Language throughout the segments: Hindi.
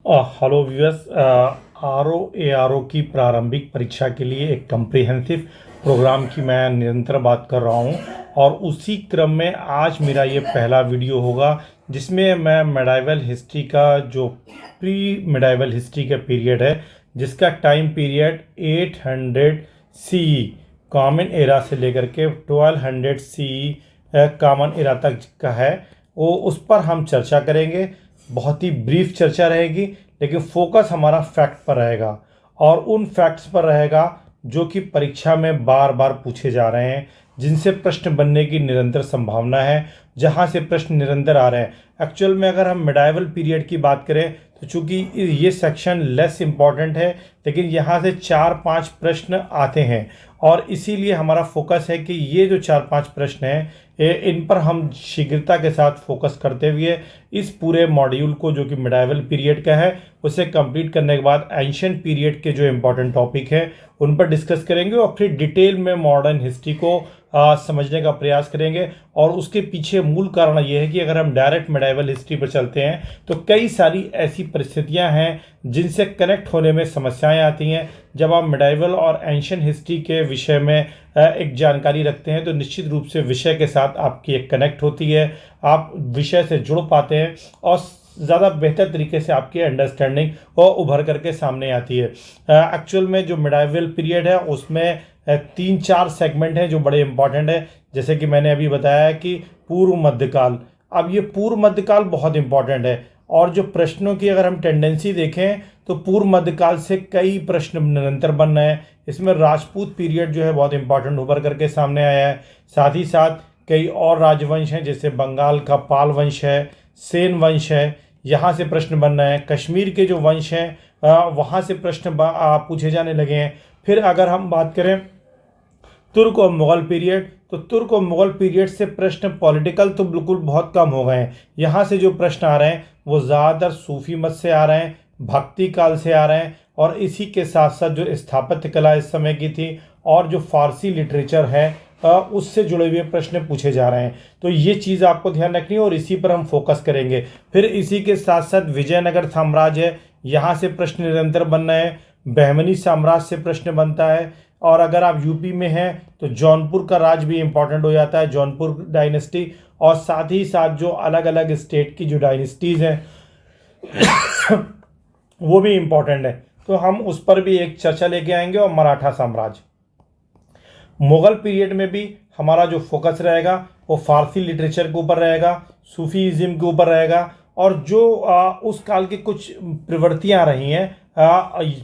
Hello viewers. आर ओ की प्रारंभिक परीक्षा के लिए एक कम्प्रिहेंसिव प्रोग्राम की मैं निरंतर बात कर रहा हूं और उसी क्रम में आज मेरा ये पहला वीडियो होगा जिसमें मैं मेडाइवल हिस्ट्री का जो प्री मेडाइवल हिस्ट्री का पीरियड है, जिसका टाइम पीरियड 800 सी कॉमन एरा से लेकर के 1200 सी कॉमन एरा तक का है, वो उस पर हम चर्चा करेंगे। बहुत ही ब्रीफ चर्चा रहेगी, लेकिन फोकस हमारा फैक्ट पर रहेगा और उन फैक्ट्स पर रहेगा जो कि परीक्षा में बार बार पूछे जा रहे हैं, जिनसे प्रश्न बनने की निरंतर संभावना है, जहां से प्रश्न निरंतर आ रहे हैं। एक्चुअल में अगर हम मिडाइवल पीरियड की बात करें तो चूंकि ये सेक्शन लेस इम्पॉर्टेंट है, लेकिन यहाँ से 4-5 प्रश्न आते हैं और इसीलिए हमारा फोकस है कि ये जो 4-5 प्रश्न हैं इन पर हम शीघ्रता के साथ फोकस करते हुए इस पूरे मॉड्यूल को, जो कि मिडाइवल पीरियड का है, उसे कंप्लीट करने के बाद एंशिएंट पीरियड के जो इम्पोर्टेंट टॉपिक हैं उन पर डिस्कस करेंगे और फिर डिटेल में मॉडर्न हिस्ट्री को समझने का प्रयास करेंगे। और उसके पीछे मूल कारण ये है कि अगर हम डायरेक्ट मिडाइवल हिस्ट्री पर चलते हैं तो कई सारी ऐसी परिस्थितियां हैं जिनसे कनेक्ट होने में समस्याएं आती हैं। जब आप मिडाइवल और एंशिएंट हिस्ट्री के विषय में एक जानकारी रखते हैं तो निश्चित रूप से विषय के साथ आपकी एक कनेक्ट होती है, आप विषय से जुड़ पाते हैं और ज़्यादा बेहतर तरीके से आपकी अंडरस्टैंडिंग और उभर करके सामने आती है। एक्चुअल में जो मिडाइवल पीरियड है उसमें 3-4 सेगमेंट हैं जो बड़े इंपॉर्टेंट है। जैसे कि मैंने अभी बताया कि पूर्व मध्यकाल। अब ये पूर्व मध्यकाल बहुत इंपॉर्टेंट है और जो प्रश्नों की अगर हम टेंडेंसी देखें तो पूर्व मध्यकाल से कई प्रश्न निरंतर बन रहे हैं। इसमें राजपूत पीरियड जो है बहुत इंपॉर्टेंट उभर करके सामने आया है। साथ ही साथ कई और राजवंश हैं, जैसे बंगाल का पाल वंश है, सेन वंश है, यहाँ से प्रश्न बन रहे हैं। कश्मीर के जो वंश हैं वहाँ से प्रश्न पूछे जाने लगे हैं। फिर अगर हम बात करें तुर्क और मुग़ल पीरियड, तो तुर्क और मुग़ल पीरियड से प्रश्न पॉलिटिकल तो बिल्कुल बहुत कम हो गए हैं। यहाँ से जो प्रश्न आ रहे हैं वो ज़्यादातर सूफी मत से आ रहे हैं, भक्ति काल से आ रहे हैं और इसी के साथ साथ जो स्थापत्य कला इस समय की थी और जो फारसी लिटरेचर है उससे जुड़े हुए प्रश्न पूछे जा रहे हैं। तो ये चीज़ आपको ध्यान रखनी है और इसी पर हम फोकस करेंगे। फिर इसी के साथ साथ विजयनगर साम्राज्य है, यहाँ से प्रश्न निरंतर बन रहे हैं। बहमनी साम्राज्य से प्रश्न बनता है और अगर आप यूपी में हैं तो जौनपुर का राज भी इम्पोर्टेंट हो जाता है, जौनपुर डायनेस्टी। और साथ ही साथ जो अलग अलग स्टेट की जो डायनेस्टीज़ हैं वो भी इम्पोर्टेंट है, तो हम उस पर भी एक चर्चा लेके आएंगे। और मराठा साम्राज्य, मुग़ल पीरियड में भी हमारा जो फोकस रहेगा वो फारसी लिटरेचर के ऊपर रहेगा, सूफीज़्म के ऊपर रहेगा और जो उस काल की कुछ प्रवृत्तियाँ रही हैं,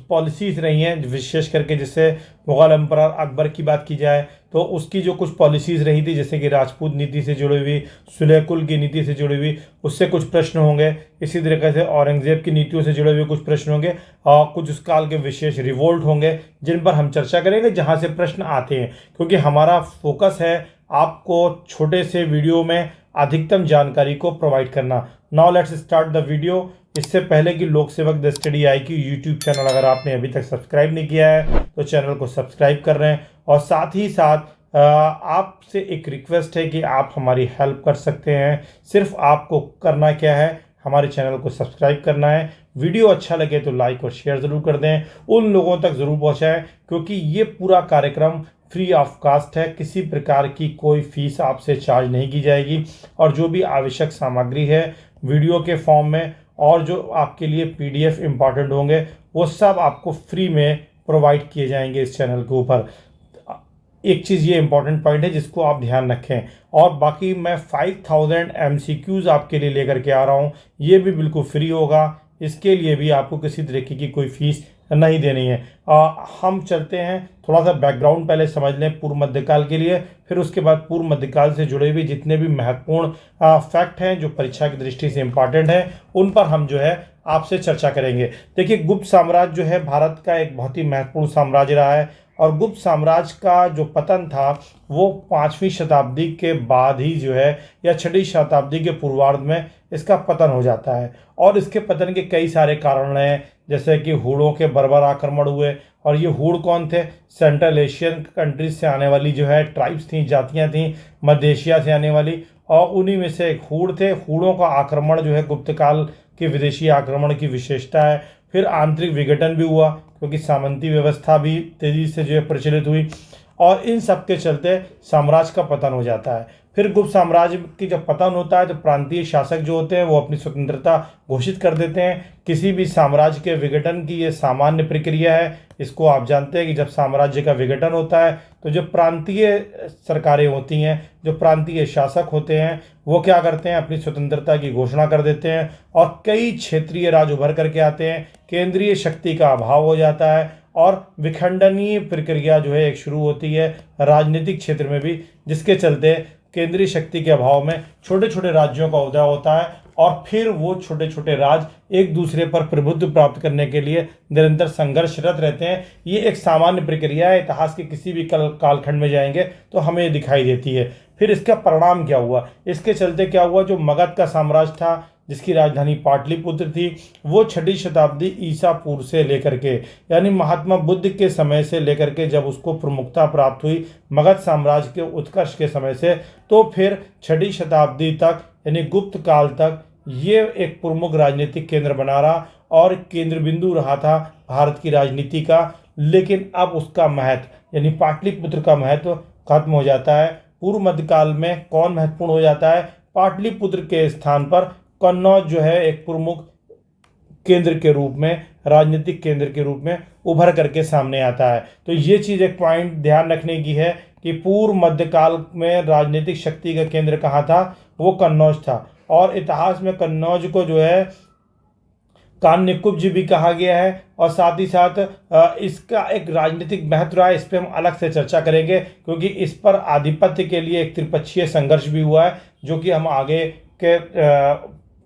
पॉलिसीज़ रही हैं, विशेष करके जैसे मुग़ल एम्परर अकबर की बात की जाए तो उसकी जो कुछ पॉलिसीज़ रही थी, जैसे कि राजपूत नीति से जुड़ी हुई, सुलेकुल की नीति से जुड़ी हुई, उससे कुछ प्रश्न होंगे। इसी तरीके से औरंगज़ेब की नीतियों से जुड़े हुए कुछ प्रश्न होंगे और कुछ उस काल के विशेष रिवोल्ट होंगे जिन पर हम चर्चा करेंगे, जहाँ से प्रश्न आते हैं। क्योंकि हमारा फोकस है आपको छोटे से वीडियो में अधिकतम जानकारी को प्रोवाइड करना। Now let's start the video. इससे पहले कि लोक सेवक द स्टडी आई की यूट्यूब चैनल अगर आपने अभी तक सब्सक्राइब नहीं किया है तो चैनल को सब्सक्राइब कर रहे हैं और साथ ही साथ आपसे एक रिक्वेस्ट है कि आप हमारी हेल्प कर सकते हैं। सिर्फ आपको करना क्या है, हमारे चैनल को सब्सक्राइब करना है। वीडियो अच्छा लगे तो लाइक और शेयर ज़रूर कर दें, उन लोगों तक ज़रूर पहुँचाएँ, क्योंकि ये पूरा कार्यक्रम फ्री ऑफ कास्ट है। किसी प्रकार की कोई फीस आपसे चार्ज नहीं की जाएगी और जो भी आवश्यक सामग्री है वीडियो के फॉर्म में और जो आपके लिए PDF इम्पॉर्टेंट होंगे वो सब आपको फ्री में प्रोवाइड किए जाएंगे इस चैनल के ऊपर। एक चीज़ ये इम्पॉर्टेंट पॉइंट है जिसको आप ध्यान रखें। और बाकी मैं 5000 MCQs आपके लिए लेकर के आ रहा हूँ, ये भी बिल्कुल फ्री होगा। इसके लिए भी आपको किसी तरीके की कोई फीस नहीं देनी है। हम चलते हैं, थोड़ा सा बैकग्राउंड पहले समझ लें पूर्व मध्यकाल के लिए, फिर उसके बाद पूर्व मध्यकाल से जुड़े हुए जितने भी महत्वपूर्ण फैक्ट हैं जो परीक्षा की दृष्टि से इम्पॉर्टेंट हैं उन पर हम जो है आपसे चर्चा करेंगे। देखिए, गुप्त साम्राज्य जो है भारत का एक बहुत ही महत्वपूर्ण साम्राज्य रहा है और गुप्त साम्राज्य का जो पतन था वो 5वीं शताब्दी के बाद ही जो है या 6वीं शताब्दी के पूर्वार्ध में इसका पतन हो जाता है। और इसके पतन के कई सारे कारण रहे हैं, जैसे कि हूणों के बर्बर आक्रमण हुए। और ये हूण कौन थे? सेंट्रल एशियन कंट्रीज से आने वाली जो है ट्राइब्स थी, जातियाँ थीं, मध्य एशिया से आने वाली, और उन्हीं में से एक हूण थे। हूणों का आक्रमण जो है गुप्त काल कि विदेशी आक्रमण की विशेषता है। फिर आंतरिक विघटन भी हुआ क्योंकि सामंती व्यवस्था भी तेजी से जो है प्रचलित हुई, और इन सब के चलते साम्राज्य का पतन हो जाता है। फिर गुप्त साम्राज्य की जब पतन होता है तो प्रांतीय शासक जो होते हैं वो अपनी स्वतंत्रता घोषित कर देते हैं। किसी भी साम्राज्य के विघटन की ये सामान्य प्रक्रिया है। इसको आप जानते हैं कि जब साम्राज्य का विघटन होता है तो जो प्रांतीय सरकारें होती हैं, जो प्रांतीय शासक होते हैं, वो क्या करते हैं, अपनी स्वतंत्रता की घोषणा कर देते हैं और कई क्षेत्रीय राज उभर करके आते हैं। केंद्रीय शक्ति का अभाव हो जाता है और विखंडनीय प्रक्रिया जो है एक शुरू होती है राजनीतिक क्षेत्र में भी, जिसके चलते केंद्रीय शक्ति के अभाव में छोटे छोटे राज्यों का उदय होता है और फिर वो छोटे छोटे राज्य एक दूसरे पर प्रभुत्व प्राप्त करने के लिए निरंतर संघर्षरत रहते हैं। ये एक सामान्य प्रक्रिया है, इतिहास के किसी भी कालखंड में जाएंगे तो हमें ये दिखाई देती है। फिर इसका परिणाम क्या हुआ, इसके चलते क्या हुआ, जो मगध का साम्राज्य था जिसकी राजधानी पाटलिपुत्र थी, वो 6वीं शताब्दी ईसा पूर्व से लेकर के, यानी महात्मा बुद्ध के समय से लेकर के जब उसको प्रमुखता प्राप्त हुई मगध साम्राज्य के उत्कर्ष के समय से, तो फिर 6वीं शताब्दी तक यानी गुप्त काल तक ये एक प्रमुख राजनीतिक केंद्र बना रहा और केंद्र बिंदु रहा था भारत की राजनीति का। लेकिन अब उसका महत्व यानी पाटलिपुत्र का महत्व खत्म हो जाता है। पूर्व मध्यकाल में कौन महत्वपूर्ण हो जाता है, पाटलिपुत्र के स्थान पर कन्नौज जो है एक प्रमुख केंद्र के रूप में, राजनीतिक केंद्र के रूप में उभर करके सामने आता है। तो ये चीज़ एक पॉइंट ध्यान रखने की है कि पूर्व मध्यकाल में राजनीतिक शक्ति का केंद्र कहाँ था, वो कन्नौज था। और इतिहास में कन्नौज को जो है कान्यकुब्ज भी कहा गया है और साथ ही साथ इसका एक राजनीतिक महत्व रहा है। इस पर हम अलग से चर्चा करेंगे क्योंकि इस पर आधिपत्य के लिए एक त्रिपक्षीय संघर्ष भी हुआ है जो कि हम आगे के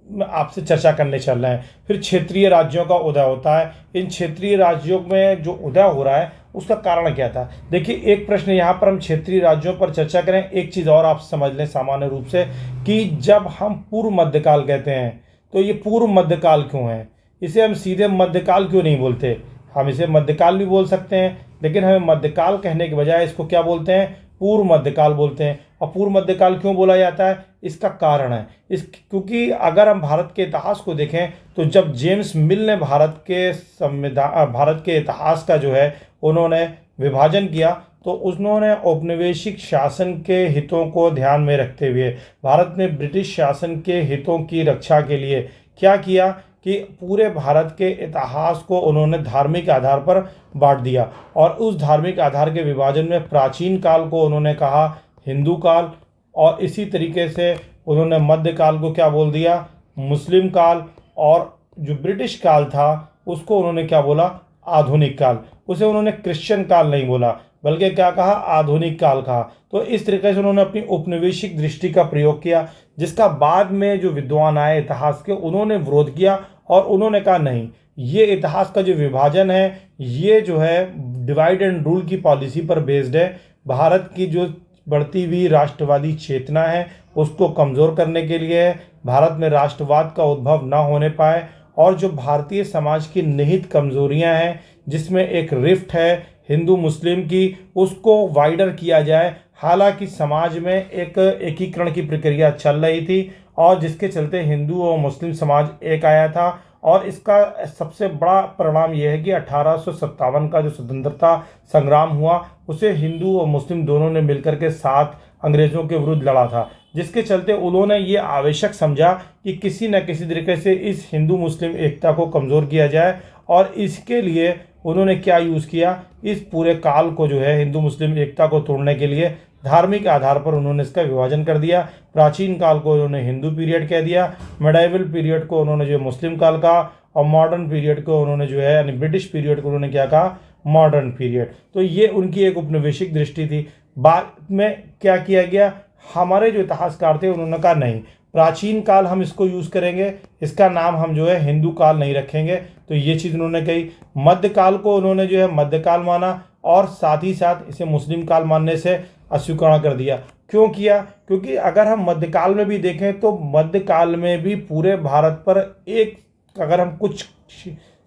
आपसे चर्चा करने चल रहे हैं। फिर क्षेत्रीय राज्यों का उदय होता है। इन क्षेत्रीय राज्यों में जो उदय हो रहा है उसका कारण क्या था। देखिए, एक प्रश्न यहाँ पर हम क्षेत्रीय राज्यों पर चर्चा करें, एक चीज़ और आप समझ लें सामान्य रूप से कि जब हम पूर्व मध्यकाल कहते हैं तो ये पूर्व मध्यकाल क्यों है, इसे हम सीधे मध्यकाल क्यों नहीं बोलते। हम इसे मध्यकाल भी बोल सकते हैं लेकिन हमें मध्यकाल कहने के बजाय इसको क्या बोलते हैं, पूर्व मध्यकाल बोलते हैं। और पूर्व मध्यकाल क्यों बोला जाता है, इसका कारण है क्योंकि अगर हम भारत के इतिहास को देखें तो जब जेम्स मिल ने भारत के इतिहास का जो है उन्होंने विभाजन किया तो उन्होंने औपनिवेशिक शासन के हितों को ध्यान में रखते हुए भारत में ब्रिटिश शासन के हितों की रक्षा के लिए क्या किया कि पूरे भारत के इतिहास को उन्होंने धार्मिक आधार पर बांट दिया और उस धार्मिक आधार के विभाजन में प्राचीन काल को उन्होंने कहा हिंदू काल और इसी तरीके से उन्होंने मध्यकाल को क्या बोल दिया, मुस्लिम काल, और जो ब्रिटिश काल था उसको उन्होंने क्या बोला, आधुनिक काल। उसे उन्होंने क्रिश्चियन काल नहीं बोला बल्कि क्या कहा, आधुनिक काल कहा। तो इस तरीके से उन्होंने अपनी औपनिवेशिक दृष्टि का प्रयोग किया जिसका बाद में जो विद्वान आए इतिहास के उन्होंने विरोध किया और उन्होंने कहा नहीं, ये इतिहास का जो विभाजन है ये जो है डिवाइड एंड रूल की पॉलिसी पर बेस्ड है। भारत की जो बढ़ती हुई राष्ट्रवादी चेतना है उसको कमज़ोर करने के लिए है, भारत में राष्ट्रवाद का उद्भव न होने पाए और जो भारतीय समाज की निहित कमजोरियां हैं जिसमें एक रिफ्ट है हिंदू मुस्लिम की, उसको वाइडर किया जाए। हालांकि समाज में एक एकीकरण की प्रक्रिया चल रही थी और जिसके चलते हिंदू और मुस्लिम समाज एक आया था और इसका सबसे बड़ा परिणाम यह है कि 1857 का जो स्वतंत्रता संग्राम हुआ उसे हिंदू और मुस्लिम दोनों ने मिलकर के साथ अंग्रेज़ों के विरुद्ध लड़ा था, जिसके चलते उन्होंने ये आवश्यक समझा कि किसी न किसी तरीके से इस हिंदू मुस्लिम एकता को कमज़ोर किया जाए और इसके लिए उन्होंने क्या यूज़ किया, इस पूरे काल को जो है हिंदू मुस्लिम एकता को तोड़ने के लिए धार्मिक आधार पर उन्होंने इसका विभाजन कर दिया। प्राचीन काल को उन्होंने हिंदू पीरियड कह दिया, मेडाइवल पीरियड को उन्होंने जो मुस्लिम काल कहा और मॉडर्न पीरियड को उन्होंने जो है यानी ब्रिटिश पीरियड को उन्होंने क्या कहा, मॉडर्न पीरियड। तो ये उनकी एक उपनिवेशिक दृष्टि थी। बाद में क्या किया गया, हमारे जो इतिहासकार थे उन्होंने कहा नहीं, प्राचीन काल हम इसको यूज़ करेंगे, इसका नाम हम जो है हिंदू काल नहीं रखेंगे। तो ये चीज़ उन्होंने कही। मध्यकाल को उन्होंने जो है मध्यकाल माना और साथ ही साथ इसे मुस्लिम काल मानने से अस्वीकार कर दिया। क्यों किया, क्योंकि अगर हम मध्यकाल में भी देखें तो मध्यकाल में भी पूरे भारत पर एक, अगर हम कुछ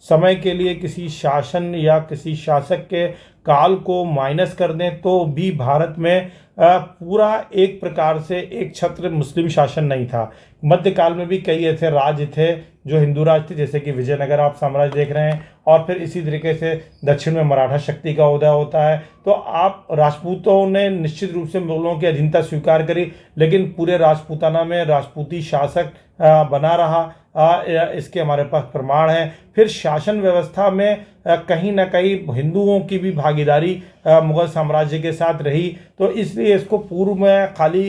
समय के लिए किसी शासन या किसी शासक के काल को माइनस कर दें तो भी भारत में पूरा एक प्रकार से एक छत्र मुस्लिम शासन नहीं था। मध्यकाल में भी कई ऐसे राज्य थे जो हिंदू राज थे, जैसे कि विजयनगर आप साम्राज्य देख रहे हैं, और फिर इसी तरीके से दक्षिण में मराठा शक्ति का उदय होता है। तो आप राजपूतों ने निश्चित रूप से मुगलों की अधीनता स्वीकार करी, लेकिन पूरे राजपूताना में राजपूती शासक बना रहा। इसके हमारे पास प्रमाण है। फिर शासन व्यवस्था में कहीं ना कहीं हिंदुओं की भी भागीदारी मुगल साम्राज्य के साथ रही। तो इसलिए इसको पूर्व में खाली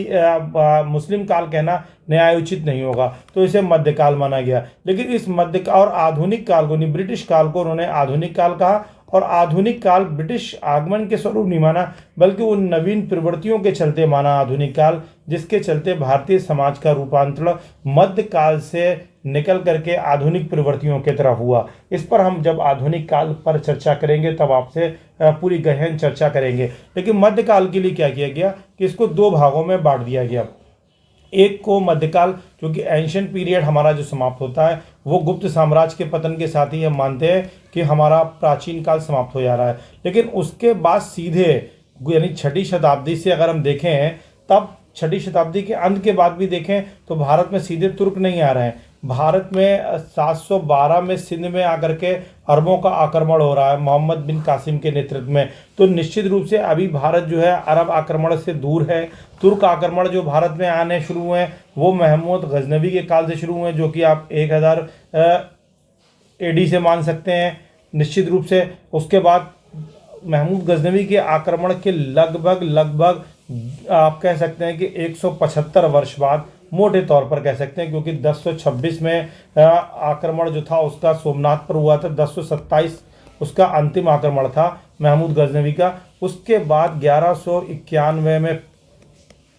मुस्लिम काल कहना न्यायोचित नहीं होगा, तो इसे मध्यकाल माना गया। लेकिन इस मध्य और आधुनिक काल को, नहीं ब्रिटिश काल को उन्होंने आधुनिक काल कहा, और आधुनिक काल ब्रिटिश आगमन के स्वरूप नहीं माना, बल्कि उन नवीन प्रवृत्तियों के चलते माना आधुनिक काल, जिसके चलते भारतीय समाज का रूपांतरण मध्यकाल से निकल करके आधुनिक प्रवृत्तियों की तरफ हुआ। इस पर हम जब आधुनिक काल पर चर्चा करेंगे तब आपसे पूरी गहन चर्चा करेंगे। लेकिन मध्यकाल के लिए क्या किया गया कि इसको दो भागों में बांट दिया गया। एक को मध्यकाल, क्योंकि एंशिएंट पीरियड हमारा जो समाप्त होता है वो गुप्त साम्राज्य के पतन के साथ ही हम मानते हैं कि हमारा प्राचीन काल समाप्त हो जा रहा है। लेकिन उसके बाद सीधे यानी 6वीं शताब्दी से अगर हम देखें, तब 6वीं शताब्दी के अंत के बाद भी देखें तो भारत में सीधे तुर्क नहीं आ रहे हैं। भारत में 712 में सिंध में आकर के अरबों का आक्रमण हो रहा है मोहम्मद बिन कासिम के नेतृत्व में। तो निश्चित रूप से अभी भारत जो है अरब आक्रमण से दूर है। तुर्क आक्रमण जो भारत में आने शुरू हुए हैं वो महमूद गजनवी के काल से शुरू हुए, जो कि आप 1000 AD से मान सकते हैं निश्चित रूप से। उसके बाद महमूद गजनवी के आक्रमण के लगभग आप कह सकते हैं कि 175 वर्ष बाद, मोटे तौर पर कह सकते हैं, क्योंकि 1026 में आक्रमण जो था उसका सोमनाथ पर हुआ था, 1027 उसका अंतिम आक्रमण था महमूद गजनवी का। उसके बाद 1191 में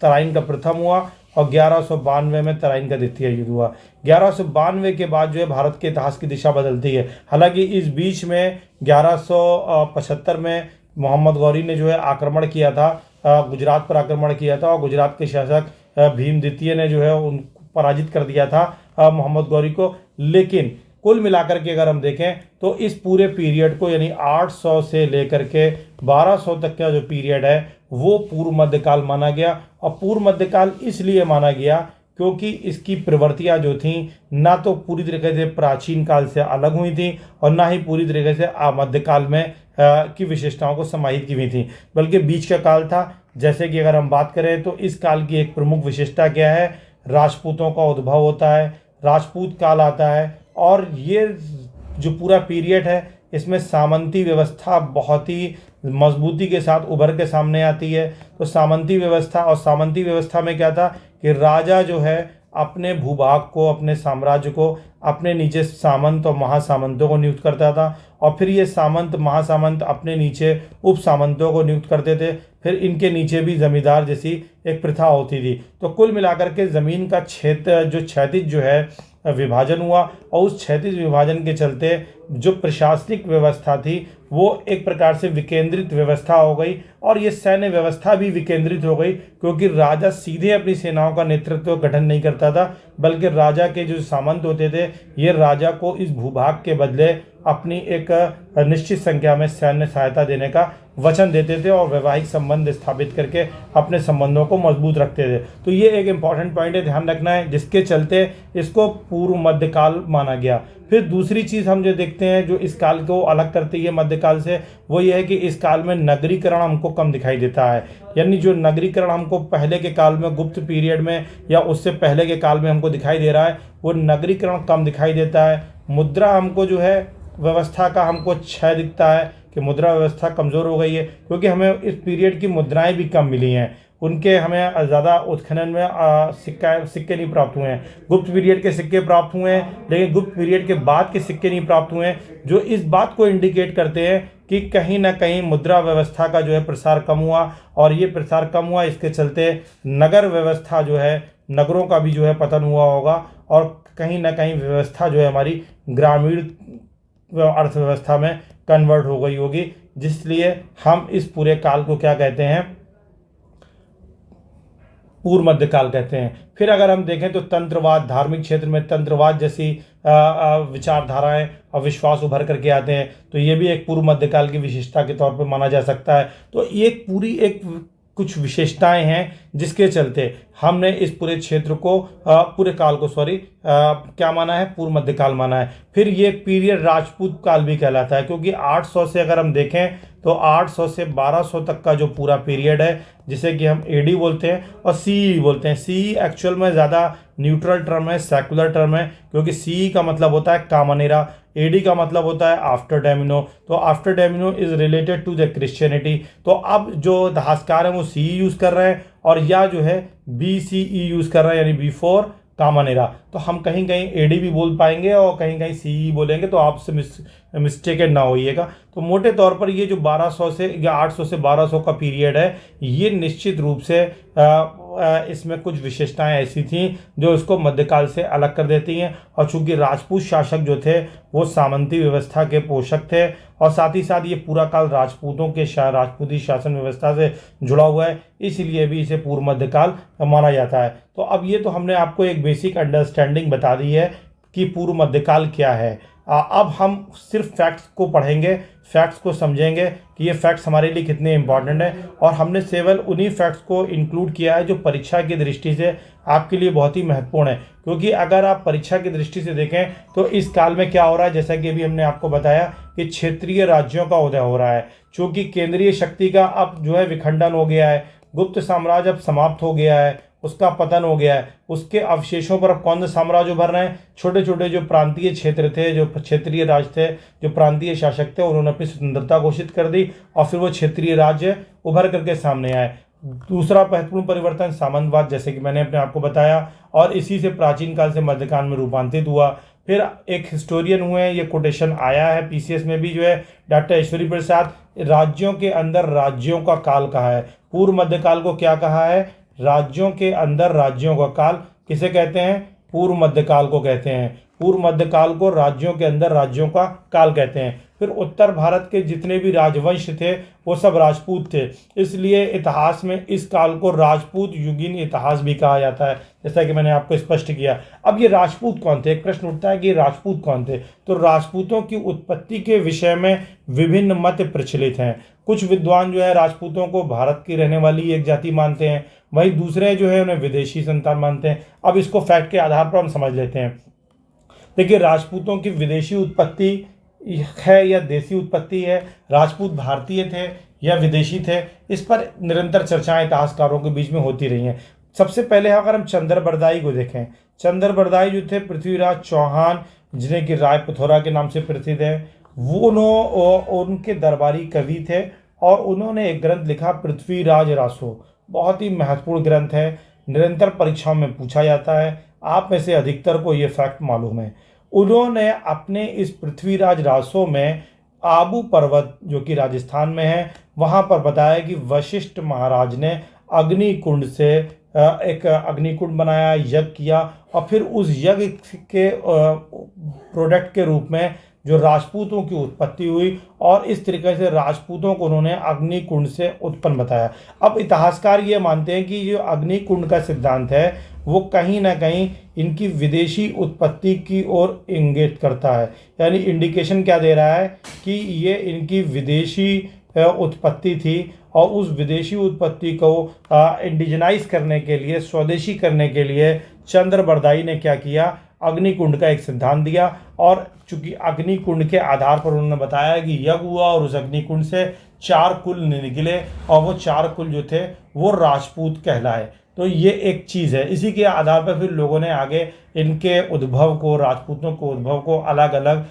तराइन का प्रथम हुआ और 1192 में तराइन का द्वितीय युद्ध हुआ। 1192 के बाद जो है भारत के इतिहास की दिशा बदलती है। हालांकि इस बीच में 1175 में मोहम्मद गौरी ने जो है आक्रमण किया था, गुजरात पर आक्रमण किया था, और गुजरात के शासक भीम द्वितीय ने जो है उनको पराजित कर दिया था मोहम्मद गौरी को। लेकिन कुल मिलाकर के अगर हम देखें तो इस पूरे पीरियड को, यानी 800 से लेकर के 1200 तक का जो पीरियड है वो पूर्व मध्यकाल माना गया। और पूर्व मध्यकाल इसलिए माना गया क्योंकि इसकी प्रवृत्तियां जो थीं ना तो पूरी तरीके से प्राचीन काल से अलग हुई थी और ना ही पूरी तरीके से मध्यकाल में की विशेषताओं को समाहित की हुई थी, बल्कि बीच का काल था। जैसे कि अगर हम बात करें तो इस काल की एक प्रमुख विशेषता क्या है, राजपूतों का उद्भव होता है, राजपूत काल आता है। और ये जो पूरा पीरियड है इसमें सामंती व्यवस्था बहुत ही मजबूती के साथ उभर के सामने आती है। तो सामंती व्यवस्था, और सामंती व्यवस्था में क्या था कि राजा जो है अपने भूभाग को, अपने साम्राज्य को, अपने नीचे सामंत और महासामंतों को नियुक्त करता था, और फिर ये सामंत महासामंत अपने नीचे उप सामंतों को नियुक्त करते थे। फिर इनके नीचे भी जमींदार जैसी एक प्रथा होती थी। तो कुल मिलाकर के ज़मीन का क्षेत्र जो क्षैतिज जो है विभाजन हुआ, और उस क्षैतिज विभाजन के चलते जो प्रशासनिक व्यवस्था थी वो एक प्रकार से विकेंद्रित व्यवस्था हो गई, और ये सैन्य व्यवस्था भी विकेंद्रित हो गई, क्योंकि राजा सीधे अपनी सेनाओं का नेतृत्व गठन नहीं करता था, बल्कि राजा के जो सामंत होते थे ये राजा को इस भूभाग के बदले अपनी एक निश्चित संख्या में सैन्य सहायता देने का वचन देते थे और वैवाहिक संबंध स्थापित करके अपने संबंधों को मजबूत रखते थे। तो ये एक इम्पॉर्टेंट पॉइंट है, ध्यान रखना है, जिसके चलते इसको पूर्व मध्यकाल माना गया। फिर दूसरी चीज़ हम जो देखते हैं जो इस काल को अलग करती है मध्यकाल से, वो ये है कि इस काल में नगरीकरण हमको कम दिखाई देता है। यानी जो नगरीकरण हमको पहले के काल में, गुप्त पीरियड में या उससे पहले के काल में हमको दिखाई दे रहा है, वो नगरीकरण कम दिखाई देता है। मुद्रा हमको जो है व्यवस्था का हमको क्षय दिखता है कि मुद्रा व्यवस्था कमज़ोर हो गई है, क्योंकि हमें इस पीरियड की मुद्राएं भी कम मिली हैं। उनके हमें ज़्यादा उत्खनन में सिक्के नहीं प्राप्त हुए हैं। गुप्त पीरियड के सिक्के प्राप्त हुए हैं, लेकिन गुप्त पीरियड के बाद के सिक्के नहीं प्राप्त हुए हैं, जो इस बात को इंडिकेट करते हैं कि कहीं ना कहीं मुद्रा व्यवस्था का जो है प्रसार कम हुआ। और ये प्रसार कम हुआ, इसके चलते नगर व्यवस्था जो है, नगरों का भी जो है पतन हुआ होगा, और कहीं ना कहीं व्यवस्था जो है हमारी ग्रामीण अर्थव्यवस्था में कन्वर्ट हो गई होगी, जिसलिए हम इस पूरे काल को क्या कहते हैं, पूर्व मध्यकाल कहते हैं। फिर अगर हम देखें तो तंत्रवाद, धार्मिक क्षेत्र में तंत्रवाद जैसी विचारधाराएं और विश्वास उभर करके आते हैं, तो ये भी एक पूर्व मध्यकाल की विशेषता के तौर पर माना जा सकता है। तो ये पूरी एक कुछ विशेषताएं हैं जिसके चलते हमने इस पूरे क्षेत्र को पूरे काल को क्या माना है, पूर्व मध्यकाल माना है। फिर ये पीरियड राजपूत काल भी कहलाता है, क्योंकि 800 से अगर हम देखें तो 800 से 1200 तक का जो पूरा पीरियड है, जिसे कि हम एडी बोलते हैं और सीई बोलते हैं। सीई एक्चुअल में ज़्यादा न्यूट्रल टर्म है, सेकुलर टर्म है, क्योंकि सीई का मतलब होता है कॉमन एरा, एडी का मतलब होता है आफ्टर डोमिनो। तो after domino is related to the Christianity. तो अब जो इतिहासकार हैं वो सीई यूज़ कर रहे हैं और या जो है BCE यूज़ कर रहे हैं, यानी बिफोर कॉमन एरा। तो हम कहीं कहीं एडी भी बोल पाएंगे और कहीं कहीं सीई बोलेंगे, तो आपसे मिस्टेक ना होइएगा। तो मोटे तौर पर ये जो 1200 से या 800 से 1200 का पीरियड है, ये निश्चित रूप से इसमें कुछ विशेषताएं ऐसी थीं जो इसको मध्यकाल से अलग कर देती हैं। और चूंकि राजपूत शासक जो थे वो सामंती व्यवस्था के पोषक थे और साथ ही साथ ये पूरा काल राजपूती शासन व्यवस्था से जुड़ा हुआ है, इसलिए भी इसे पूर्व मध्यकाल माना जाता है। तो अब ये तो हमने आपको एक बेसिक अंडरस्टैंडिंग बता दी है कि पूर्व मध्यकाल क्या है। अब हम सिर्फ फैक्ट्स को पढ़ेंगे, फैक्ट्स को समझेंगे कि ये फैक्ट्स हमारे लिए कितने इंपॉर्टेंट हैं, और हमने केवल उन्हीं फैक्ट्स को इंक्लूड किया है जो परीक्षा की दृष्टि से आपके लिए बहुत ही महत्वपूर्ण है। क्योंकि अगर आप परीक्षा की दृष्टि से देखें तो इस काल में क्या हो रहा है, जैसा कि अभी हमने आपको बताया कि क्षेत्रीय राज्यों का उदय हो रहा है। चूँकि केंद्रीय शक्ति का अब जो है विखंडन हो गया है, गुप्त साम्राज्य अब समाप्त हो गया है, उसका पतन हो गया है, उसके अवशेषों पर अब कौन सा साम्राज्य उभर रहे हैं। छोटे छोटे जो प्रांतीय क्षेत्र थे, जो क्षेत्रीय राज्य थे, जो प्रांतीय शासक थे, उन्होंने अपनी स्वतंत्रता घोषित कर दी और फिर वो क्षेत्रीय राज्य उभर करके सामने आए। दूसरा महत्वपूर्ण परिवर्तन सामंतवाद, जैसे कि मैंने अपने आपको बताया, और इसी से प्राचीन काल से मध्यकाल में रूपांतरित हुआ। फिर एक हिस्टोरियन हुए, ये कोटेशन आया है PCS में भी, जो है डॉक्टर ऐश्वरी प्रसाद, राज्यों के अंदर राज्यों का काल कहा है। पूर्व मध्यकाल को क्या कहा है, राज्यों के अंदर राज्यों का काल। किसे कहते हैं, पूर्व मध्यकाल को कहते हैं। पूर्व मध्यकाल को राज्यों के अंदर राज्यों का काल कहते हैं। फिर उत्तर भारत के जितने भी राजवंश थे वो सब राजपूत थे, इसलिए इतिहास में इस काल को राजपूत युगीन इतिहास भी कहा जाता है, जैसा कि मैंने आपको स्पष्ट किया। अब ये राजपूत कौन थे, एक प्रश्न उठता है कि राजपूत कौन थे। तो राजपूतों की उत्पत्ति के विषय में विभिन्न मत प्रचलित हैं। कुछ विद्वान जो है राजपूतों को भारत की रहने वाली एक जाति मानते हैं, वहीं दूसरे जो है उन्हें विदेशी संतान मानते हैं। अब इसको फैक्ट के आधार पर हम समझ लेते हैं। देखिए, राजपूतों की विदेशी उत्पत्ति है या देसी उत्पत्ति है, राजपूत भारतीय थे या विदेशी थे, इस पर निरंतर चर्चाएं इतिहासकारों के बीच में होती रही हैं। सबसे पहले अगर हम चंद्रबरदाई को देखें, चंद्रबरदाई जो थे पृथ्वीराज चौहान, जिन्हें कि राय पिथौरा के नाम से प्रसिद्ध है, वो उनके दरबारी कवि थे और उन्होंने एक ग्रंथ लिखा पृथ्वीराज रासो। बहुत ही महत्वपूर्ण ग्रंथ है, निरंतर परीक्षाओं में पूछा जाता है। आप में से अधिकतर को ये फैक्ट मालूम है। उन्होंने अपने इस पृथ्वीराज रासो में आबू पर्वत, जो कि राजस्थान में है, वहाँ पर बताया कि वशिष्ठ महाराज ने अग्निकुंड से एक अग्निकुंड बनाया, यज्ञ किया, और फिर उस यज्ञ के प्रोडक्ट के रूप में जो राजपूतों की उत्पत्ति हुई, और इस तरीके से राजपूतों को उन्होंने अग्निकुंड से उत्पन्न बताया। अब इतिहासकार ये मानते हैं कि जो अग्निकुंड का सिद्धांत है वो कहीं ना कहीं इनकी विदेशी उत्पत्ति की ओर इंगित करता है, यानी इंडिकेशन क्या दे रहा है कि ये इनकी विदेशी उत्पत्ति थी, और उस विदेशी उत्पत्ति को इंडिजनाइज करने के लिए, स्वदेशी करने के लिए चंद्रबरदाई ने क्या किया, अग्निकुंड का एक सिद्धांत दिया। और चूंकि अग्निकुंड के आधार पर उन्होंने बताया कि यज्ञ हुआ और उस अग्निकुंड से 4 कुल निकले, और वो 4 कुल जो थे वो राजपूत कहलाए। तो ये एक चीज़ है। इसी के आधार पर फिर लोगों ने आगे इनके उद्भव को, राजपूतों के उद्भव को अलग अलग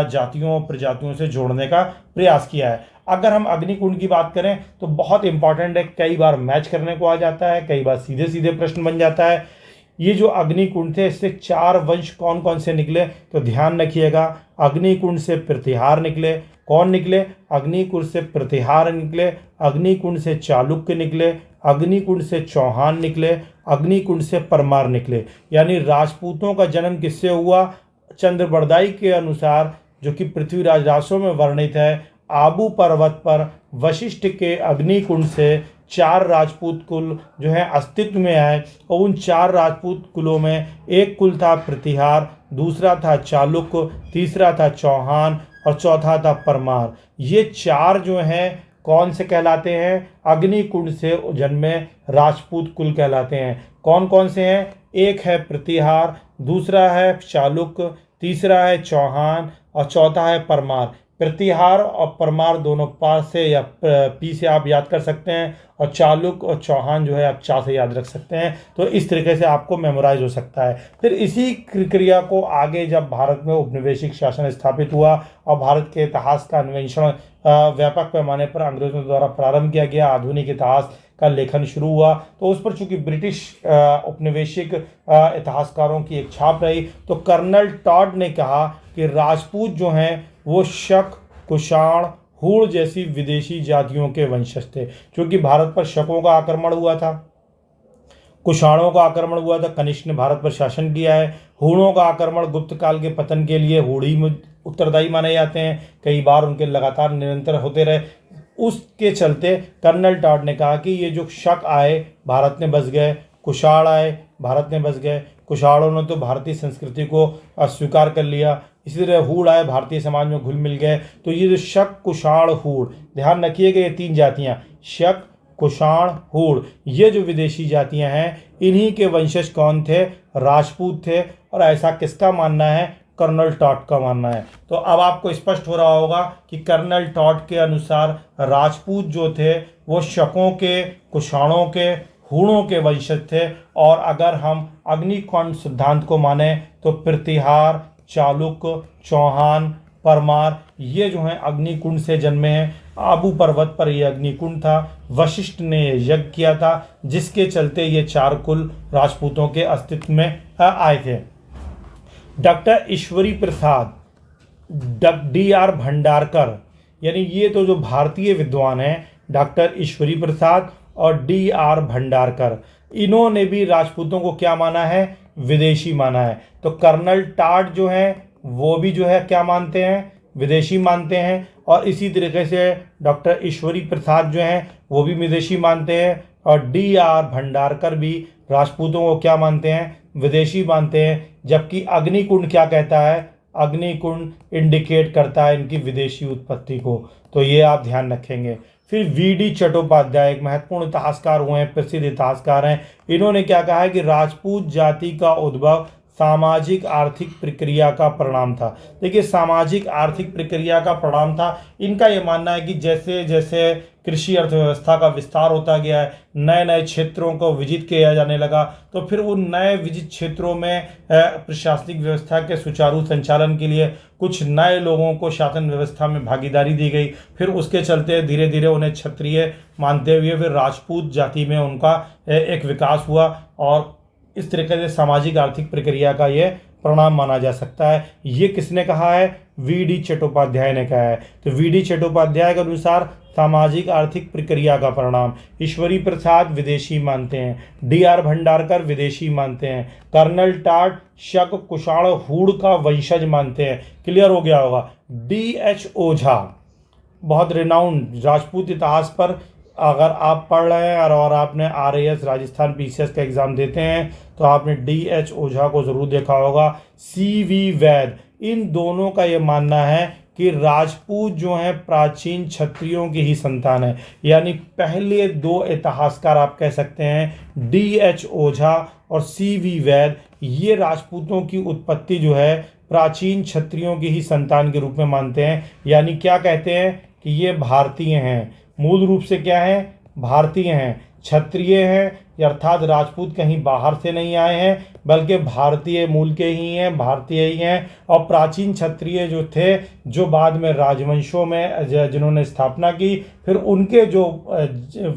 जातियों प्रजातियों से जोड़ने का प्रयास किया है। अगर हम अग्निकुंड की बात करें तो बहुत इंपॉर्टेंट है, कई बार मैच करने को आ जाता है, कई बार सीधे सीधे प्रश्न बन जाता है। ये जो अग्निकुंड थे, इससे 4 वंश कौन कौन से निकले, तो ध्यान रखिएगा। अग्निकुंड से प्रतिहार निकले। कौन निकले, अग्निकुंड से प्रतिहार निकले, अग्निकुंड से चालुक्य निकले, अग्निकुंड से चौहान निकले, अग्निकुंड से परमार निकले। यानी राजपूतों का जन्म किससे हुआ, चंद्रबरदाई के अनुसार, जो कि पृथ्वीराज रासो में वर्णित है, आबू पर्वत पर वशिष्ठ के अग्निकुंड से 4 राजपूत कुल जो है अस्तित्व में आए, और उन 4 राजपूत कुलों में एक कुल था प्रतिहार, दूसरा था चालुक्य, तीसरा था चौहान और चौथा था परमार। ये 4 जो हैं कौन से कहलाते हैं? अग्निकुंड से जन्मे राजपूत कुल कहलाते हैं। कौन कौन से हैं? एक है प्रतिहार, दूसरा है चालुक्य, तीसरा है चौहान और चौथा है परमार। प्रतिहार और परमार दोनों पास से या पी से आप याद कर सकते हैं, और चालुक्य और चौहान जो है आप चा से याद रख सकते हैं। तो इस तरीके से आपको मेमोराइज हो सकता है। फिर इसी प्रक्रिया को आगे जब भारत में उपनिवेशिक शासन स्थापित हुआ और भारत के इतिहास का अन्वेषण व्यापक पैमाने पर अंग्रेजों द्वारा प्रारंभ किया गया, आधुनिक इतिहास का लेखन शुरू हुआ, तो उस पर चूंकि ब्रिटिश उपनिवेशिक इतिहासकारों की एक छाप रही, तो कर्नल टॉड ने कहा कि राजपूत जो हैं वो शक, कुषाण, हूण जैसी विदेशी जातियों के वंशज थे। क्योंकि भारत पर शकों का आक्रमण हुआ था, कुषाणों का आक्रमण हुआ था, कनिष्क ने भारत पर शासन किया है। हूणों का आक्रमण गुप्त काल के पतन के लिए हूणी में उत्तरदायी माने जाते हैं, कई बार उनके लगातार निरंतर होते रहे। उसके चलते कर्नल टॉड ने कहा कि ये जो शक आए भारत में बस गए, कुषाण आए भारत में बस गए, कुषाणों ने तो भारतीय संस्कृति को अस्वीकार कर लिया, इसी तरह हूण आए भारतीय समाज में घुल मिल गए। तो ये जो शक, कुषाण, हूण, ध्यान रखिएगा ये तीन जातियां, शक, कुषाण, हूण, ये जो विदेशी जातियां हैं, इन्हीं के वंशज कौन थे? राजपूत थे। और ऐसा किसका मानना है? कर्नल टॉड का मानना है। तो अब आपको स्पष्ट हो रहा होगा कि कर्नल टॉड के अनुसार राजपूत जो थे वो शकों के, कुषाणों के, हूणों के वंशज थे। और अगर हम अग्निकुंड सिद्धांत को माने तो प्रतिहार, चालुक्य, चौहान, परमार ये जो हैं अग्निकुंड से जन्मे हैं। आबू पर्वत पर ये अग्निकुंड था, वशिष्ठ ने यज्ञ किया था, जिसके चलते ये चार कुल राजपूतों के अस्तित्व में आए थे। डॉक्टर ईश्वरी प्रसाद, DR भंडारकर, यानी ये तो जो भारतीय विद्वान हैं डॉक्टर ईश्वरी प्रसाद और DR भंडारकर, इन्होंने भी राजपूतों को क्या माना है? विदेशी माना है। तो कर्नल टॉड जो है वो भी जो है क्या मानते हैं? विदेशी मानते हैं। और इसी तरीके से डॉक्टर ईश्वरी प्रसाद जो हैं वो भी विदेशी मानते हैं। और DR भंडारकर भी राजपूतों को क्या मानते हैं? विदेशी मानते हैं। जबकि अग्निकुंड क्या कहता है? अग्निकुंड इंडिकेट करता है इनकी विदेशी उत्पत्ति को। तो ये आप ध्यान रखेंगे। फिर VD चट्टोपाध्याय एक महत्वपूर्ण इतिहासकार हुए हैं, प्रसिद्ध इतिहासकार हैं। इन्होंने क्या कहा है कि राजपूत जाति का उद्भव सामाजिक आर्थिक प्रक्रिया का परिणाम था। देखिए, सामाजिक आर्थिक प्रक्रिया का परिणाम था। इनका ये मानना है कि जैसे जैसे कृषि अर्थव्यवस्था का विस्तार होता गया है, नए नए क्षेत्रों को विजित किया जाने लगा, तो फिर उन नए विजित क्षेत्रों में प्रशासनिक व्यवस्था के सुचारू संचालन के लिए कुछ नए लोगों को शासन व्यवस्था में भागीदारी दी गई। फिर उसके चलते धीरे धीरे उन्हें क्षत्रिय मानते हुए फिर राजपूत जाति में उनका एक विकास हुआ, और इस तरीके से सामाजिक आर्थिक प्रक्रिया का ये परिणाम माना जा सकता है। ये किसने कहा है? VD चट्टोपाध्याय ने कहा है। तो VD चट्टोपाध्याय के अनुसार सामाजिक आर्थिक प्रक्रिया का परिणाम। ईश्वरी प्रसाद विदेशी मानते हैं, DR भंडारकर विदेशी मानते हैं, कर्नल टॉड शक, कुषाण, हूण का वंशज मानते हैं। क्लियर हो गया होगा। DH ओझा, बहुत रिनाउंड राजपूत इतिहास पर अगर आप पढ़ रहे हैं और आपने RAS राजस्थान PCS का एग्ज़ाम देते हैं तो आपने DH ओझा को ज़रूर देखा होगा। CV वैद, इन दोनों का ये मानना है कि राजपूत जो हैं प्राचीन क्षत्रियों की ही संतान है। यानी पहले दो इतिहासकार आप कह सकते हैं, DH ओझा और CV वैद, ये राजपूतों की उत्पत्ति जो है प्राचीन क्षत्रियों की ही संतान के रूप में मानते हैं। यानी क्या कहते हैं कि ये भारतीय हैं, मूल रूप से क्या है? भारतीय हैं, क्षत्रिय हैं, अर्थात राजपूत कहीं बाहर से नहीं आए हैं बल्कि भारतीय मूल के ही हैं, भारतीय ही हैं। और प्राचीन क्षत्रिय जो थे, जो बाद में राजवंशों में जिन्होंने स्थापना की, फिर उनके जो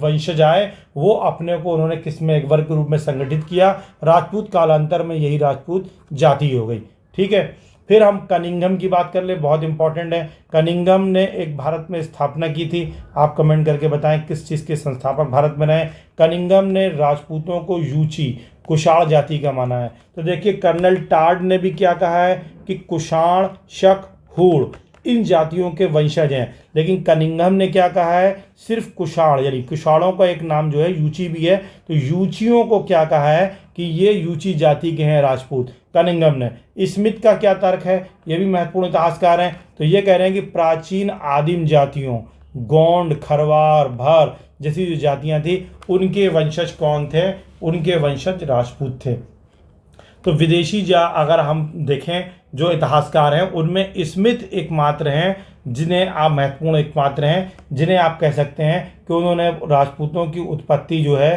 वंशज आए वो अपने को उन्होंने किस में एक वर्ग के रूप में संगठित किया। राजपूत कालांतर में यही राजपूत जाति हो गई। ठीक है। फिर हम कनिंघम की बात कर ले, बहुत इंपॉर्टेंट है। कनिंघम ने एक भारत में स्थापना की थी। आप कमेंट करके बताएं किस चीज़ के संस्थापक भारत में रहे। कनिंघम ने राजपूतों को यूची, कुषाण जाति का माना है। तो देखिए, कर्नल टॉड ने भी क्या कहा है कि कुषाण, शक, हूण इन जातियों के वंशज हैं। लेकिन कनिंघम ने क्या कहा है? सिर्फ कुषाण, यानी कुषाणों का एक नाम जो है यूची भी है, तो यूचियों को क्या कहा है कि ये यूची जाति के हैं राजपूत, कनिंघम ने। स्मिथ का क्या तर्क है? ये भी महत्वपूर्ण इतिहासकार हैं। तो ये कह रहे हैं कि प्राचीन आदिम जातियों, गोंड, खरवार, भर जैसी जो जातियां थी उनके वंशज कौन थे? उनके वंशज राजपूत थे। तो विदेशी अगर हम देखें जो इतिहासकार हैं उनमें स्मिथ एकमात्र हैं जिन्हें आप महत्वपूर्ण एकमात्र हैं जिन्हें आप कह सकते हैं कि उन्होंने राजपूतों की उत्पत्ति जो है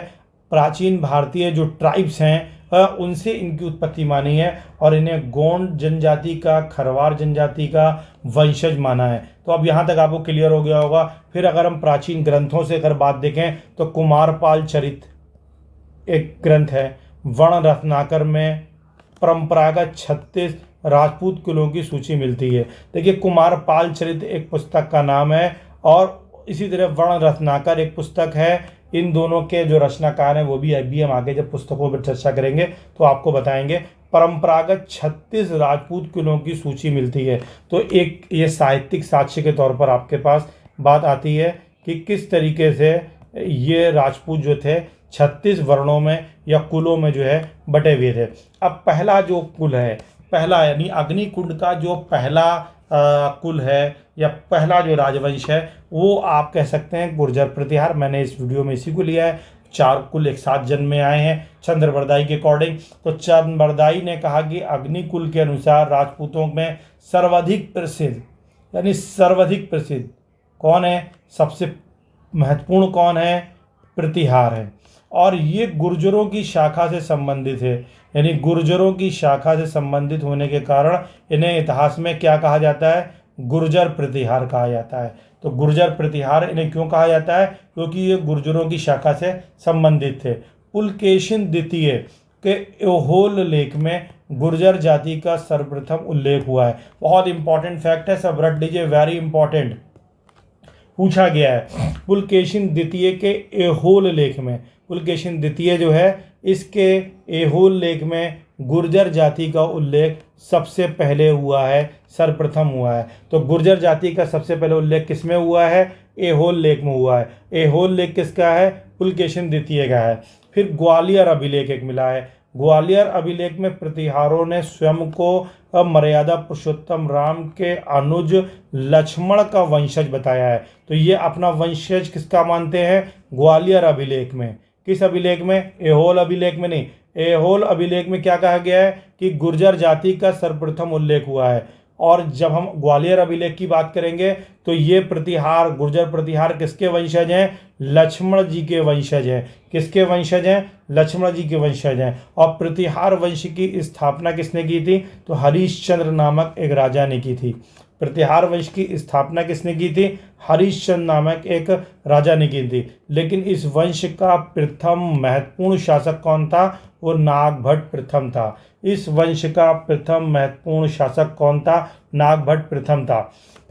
प्राचीन भारतीय जो ट्राइब्स हैं उनसे इनकी उत्पत्ति मानी है और इन्हें गोंड जनजाति का, खरवार जनजाति का वंशज माना है। तो अब यहाँ तक आपको क्लियर हो गया होगा। फिर अगर हम प्राचीन ग्रंथों से अगर बात देखें तो कुमारपाल चरित एक ग्रंथ है। वर्ण रत्नाकर में परंपरागत 36 राजपूत कुलों की सूची मिलती है। देखिए, कुमारपाल चरित एक पुस्तक का नाम है और इसी तरह वर्ण रत्नाकर एक पुस्तक है। इन दोनों के जो रचनाकार हैं वो भी अभी हम आगे जब पुस्तकों पर चर्चा करेंगे तो आपको बताएंगे। परंपरागत 36 राजपूत कुलों की सूची मिलती है। तो एक ये साहित्यिक साक्ष्य के तौर पर आपके पास बात आती है कि किस तरीके से ये राजपूत जो थे 36 वर्णों में या कुलों में जो है बटे हुए थे। अब पहला जो कुल है, पहला यानी अग्निकुंड का जो पहला कुल है या पहला जो राजवंश है वो आप कह सकते हैं गुर्जर प्रतिहार। मैंने इस वीडियो में इसी को लिया है। 4 कुल एक साथ जन्म में आए हैं चंद्रबरदाई के अकॉर्डिंग। तो चंद्रबरदाई ने कहा कि अग्निकुल के अनुसार राजपूतों में सर्वाधिक प्रसिद्ध यानी सर्वाधिक प्रसिद्ध कौन है, सबसे महत्वपूर्ण कौन है? प्रतिहार है। और ये गुर्जरों की शाखा से संबंधित है, यानी गुर्जरों की शाखा से संबंधित होने के कारण इन्हें इतिहास में क्या कहा जाता है? गुर्जर प्रतिहार कहा जाता है। तो गुर्जर प्रतिहार इन्हें क्यों कहा जाता है? क्योंकि ये गुर्जरों की शाखा से संबंधित थे। पुलकेशिन द्वितीय के ऐहोल लेख में गुर्जर जाति का सर्वप्रथम उल्लेख हुआ है। बहुत इंपॉर्टेंट फैक्ट है, सब रट लीजिए, वेरी इंपॉर्टेंट पूछा गया है। पुलकेशिन द्वितीय के ऐहोल लेख में, पुलकेशिन द्वितीय जो है इसके ऐहोल लेख में गुर्जर जाति का उल्लेख सबसे पहले हुआ है, सर्वप्रथम हुआ है। तो गुर्जर जाति का सबसे पहले उल्लेख किस में हुआ है? ऐहोल लेख में हुआ है। ऐहोल लेख किसका है? पुलकेशिन द्वितीय का है। फिर ग्वालियर अभिलेख एक मिला है। ग्वालियर अभिलेख में प्रतिहारों ने स्वयं को मर्यादा पुरुषोत्तम राम के अनुज लक्ष्मण का वंशज बताया है। तो ये अपना वंशज किसका मानते हैं? ग्वालियर अभिलेख में। किस अभिलेख में? ऐहोल अभिलेख में नहीं। ऐहोल अभिलेख में क्या कहा गया है कि गुर्जर जाति का सर्वप्रथम उल्लेख हुआ है। और जब हम ग्वालियर अभिलेख की बात करेंगे तो ये प्रतिहार, गुर्जर प्रतिहार किसके वंशज हैं? लक्ष्मण जी के वंशज हैं। किसके वंशज हैं? लक्ष्मण जी के वंशज हैं। और प्रतिहार वंश की स्थापना किसने की थी? तो हरिश्चंद्र नामक एक राजा ने की थी। प्रतिहार वंश की स्थापना किसने की थी? हरिश्चंद्र नामक एक राजा ने की थी। लेकिन इस वंश का प्रथम महत्वपूर्ण शासक कौन था? वो नागभट्ट प्रथम था। इस वंश का प्रथम महत्वपूर्ण शासक कौन था? नागभट्ट प्रथम था।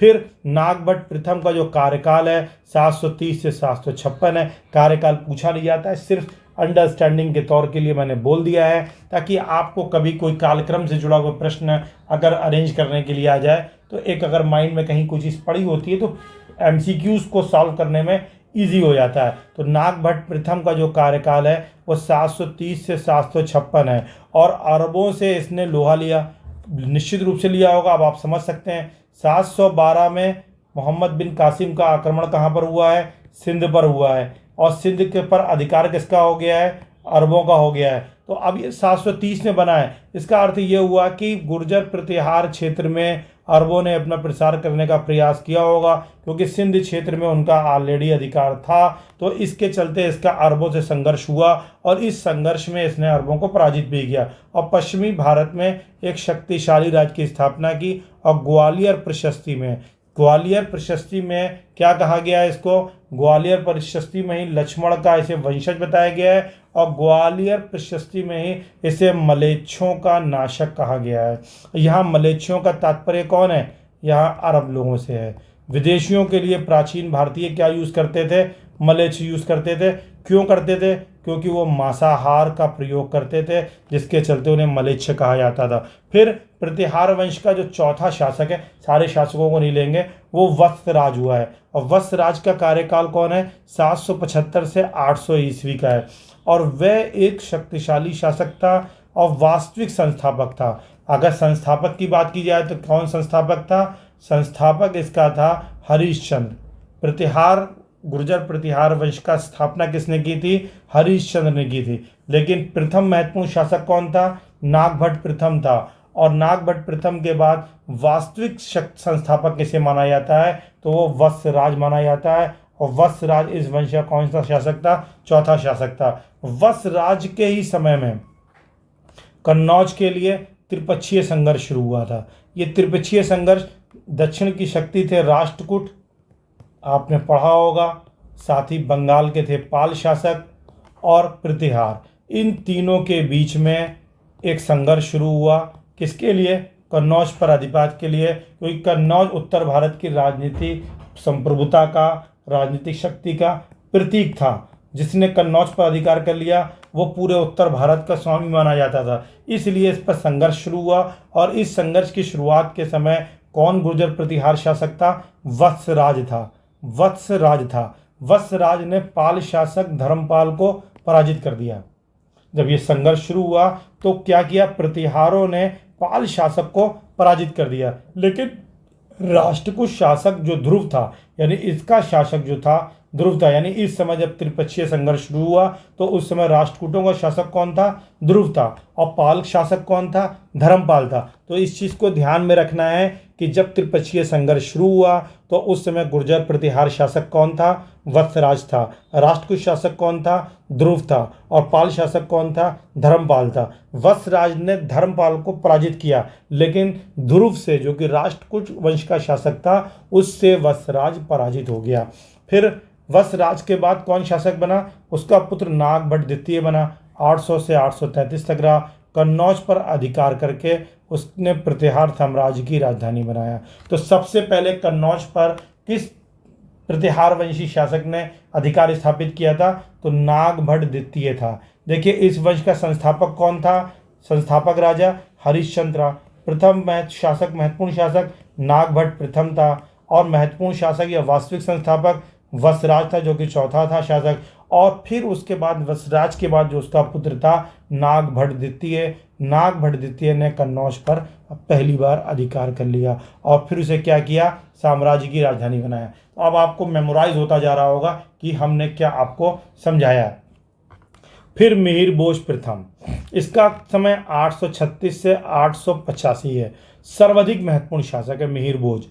फिर नागभट्ट प्रथम का जो कार्यकाल है 730 से 756 है। कार्यकाल पूछा नहीं जाता है, सिर्फ अंडरस्टैंडिंग के तौर के लिए मैंने बोल दिया है ताकि आपको कभी कोई कालक्रम से जुड़ा हुआ प्रश्न अगर अरेंज करने के लिए आ जाए तो एक अगर माइंड में कहीं कोई चीज़ पड़ी होती है तो एमसीक्यूज को सॉल्व करने में ईजी हो जाता है। तो नागभट्ट प्रथम का जो कार्यकाल है वो 730 से 756 है। और अरबों से इसने लोहा लिया, निश्चित रूप से लिया होगा, अब आप समझ सकते हैं। 712 में मोहम्मद बिन कासिम का आक्रमण कहाँ पर हुआ है? सिंध पर हुआ है। और सिंध के पर अधिकार किसका हो गया है? अरबों का हो गया है। तो अब ये 730 में बना है। इसका अर्थ ये हुआ कि गुर्जर प्रतिहार क्षेत्र में अरबों ने अपना प्रसार करने का प्रयास किया होगा क्योंकि सिंध क्षेत्र में उनका ऑलरेडी अधिकार था। तो इसके चलते इसका अरबों से संघर्ष हुआ और इस संघर्ष में इसने अरबों को पराजित भी किया और पश्चिमी भारत में एक शक्तिशाली राज्य की स्थापना की। और ग्वालियर प्रशस्ति में, ग्वालियर प्रशस्ति में क्या कहा गया है इसको? ग्वालियर प्रशस्ति में ही लक्ष्मण का इसे वंशज बताया गया है और ग्वालियर प्रशस्ति में ही इसे मलेच्छों का नाशक कहा गया है। यहाँ मलेच्छों का तात्पर्य कौन है? यहाँ अरब लोगों से है। विदेशियों के लिए प्राचीन भारतीय क्या यूज़ करते थे? मलेच्छ यूज़ करते थे। क्यों करते थे? क्योंकि वो मांसाहार का प्रयोग करते थे जिसके चलते उन्हें मलेच्छ कहा जाता था। फिर प्रतिहार वंश का जो चौथा शासक है, सारे शासकों को नहीं लेंगे, वो वत्सराज हुआ है। और वत्सराज का कार्यकाल कौन है? 775 से 800 ईस्वी का है। और वह एक शक्तिशाली शासक था और वास्तविक संस्थापक था। अगर संस्थापक की बात की जाए तो कौन संस्थापक था? संस्थापक इसका था हरिश्चंद्र। प्रतिहार गुर्जर प्रतिहार वंश का स्थापना किसने की थी? हरिश्चंद्र ने की थी। लेकिन प्रथम महत्वपूर्ण शासक कौन था? नागभट्ट प्रथम था। और नागभट्ट प्रथम के बाद वास्तविक संस्थापक किसे माना जाता है? तो वो वत्सराज माना जाता है। और वत्सराज इस वंश का कौन सा शासक था? चौथा शासक था। वत्सराज के ही समय में कन्नौज के लिए त्रिपक्षीय संघर्ष शुरू हुआ था। ये त्रिपक्षीय संघर्ष, दक्षिण की शक्ति थे राष्ट्रकूट, आपने पढ़ा होगा, साथ ही बंगाल के थे पाल शासक और प्रतिहार, इन तीनों के बीच में एक संघर्ष शुरू हुआ। किसके लिए? कन्नौज पर अधिपत्य के लिए, क्योंकि कन्नौज उत्तर भारत की राजनीति संप्रभुता का, राजनीतिक शक्ति का प्रतीक था। जिसने कन्नौज पर अधिकार कर लिया वो पूरे उत्तर भारत का स्वामी माना जाता था, इसलिए इस पर संघर्ष शुरू हुआ। और इस संघर्ष की शुरुआत के समय कौन गुर्जर प्रतिहार शासक था? वत्सराज था। वत्सराज ने पाल शासक धर्मपाल को पराजित कर दिया। जब ये संघर्ष शुरू हुआ तो क्या किया? प्रतिहारों ने पाल शासक को पराजित कर दिया। लेकिन राष्ट्रकूट शासक जो ध्रुव था, यानी इसका शासक जो था ध्रुव था, यानी इस समय जब त्रिपक्षीय संघर्ष शुरू हुआ तो उस समय राष्ट्रकूटों का शासक कौन था? ध्रुव था। और पाल शासक कौन था? धर्मपाल था। तो इस चीज को ध्यान में रखना है कि जब त्रिपक्षीय संघर्ष शुरू हुआ तो उस समय गुर्जर प्रतिहार शासक कौन था? वत्सराज था। राष्ट्रकूट शासक कौन था? ध्रुव था। और पाल शासक कौन था? धर्मपाल था। वत्सराज ने धर्मपाल को पराजित किया, लेकिन ध्रुव से, जो कि राष्ट्रकूट वंश का शासक था, उससे वत्सराज पराजित हो गया। फिर वत्सराज के बाद कौन शासक बना? उसका पुत्र नागभट्ट द्वितीय बना। 800 से 833 तक रहा। कन्नौज पर अधिकार करके उसने प्रतिहार साम्राज्य की राजधानी बनाया। तो सबसे पहले कन्नौज पर किस प्रतिहार वंशी शासक ने अधिकार स्थापित किया था? तो नागभट्ट द्वितीय था। देखिए, इस वंश का संस्थापक कौन था? संस्थापक राजा हरिश्चंद्र। प्रथम महत्वपूर्ण शासक नागभट्ट प्रथम था। और महत्वपूर्ण शासक या वास्तविक संस्थापक वत्सराज था, जो कि चौथा था शासक। और फिर उसके बाद वत्सराज के बाद जो उसका पुत्र था नागभट्ट द्वितीय ने कन्नौज पर पहली बार अधिकार कर लिया और फिर उसे क्या किया? साम्राज्य की राजधानी बनाया। तो अब आपको मेमोराइज होता जा रहा होगा कि हमने क्या आपको समझाया। फिर मिहिर भोज प्रथम, इसका समय 836 से 885 है। सर्वाधिक महत्वपूर्ण शासक है मिहिर भोज,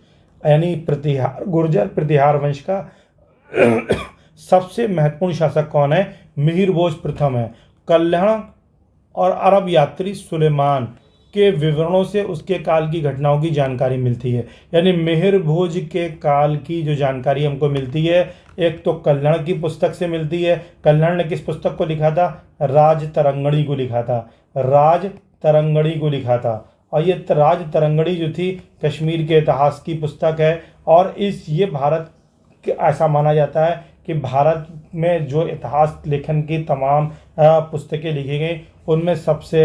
यानी प्रतिहार गुर्जर प्रतिहार वंश का सबसे महत्वपूर्ण शासक कौन है? मिहिर भोज प्रथम है। कल्याण और अरब यात्री सुलेमान के विवरणों से उसके काल की घटनाओं की जानकारी मिलती है। यानी मिहिर भोज के काल की जो जानकारी हमको मिलती है, एक तो कल्याण की पुस्तक से मिलती है। कल्याण ने किस पुस्तक को लिखा था? राज तरंगणी को लिखा था। और ये राज तरंगणी जो थी कश्मीर के इतिहास की पुस्तक है। और ये भारत ऐसा माना जाता है कि भारत में जो इतिहास लेखन की तमाम पुस्तकें लिखी गई उनमें सबसे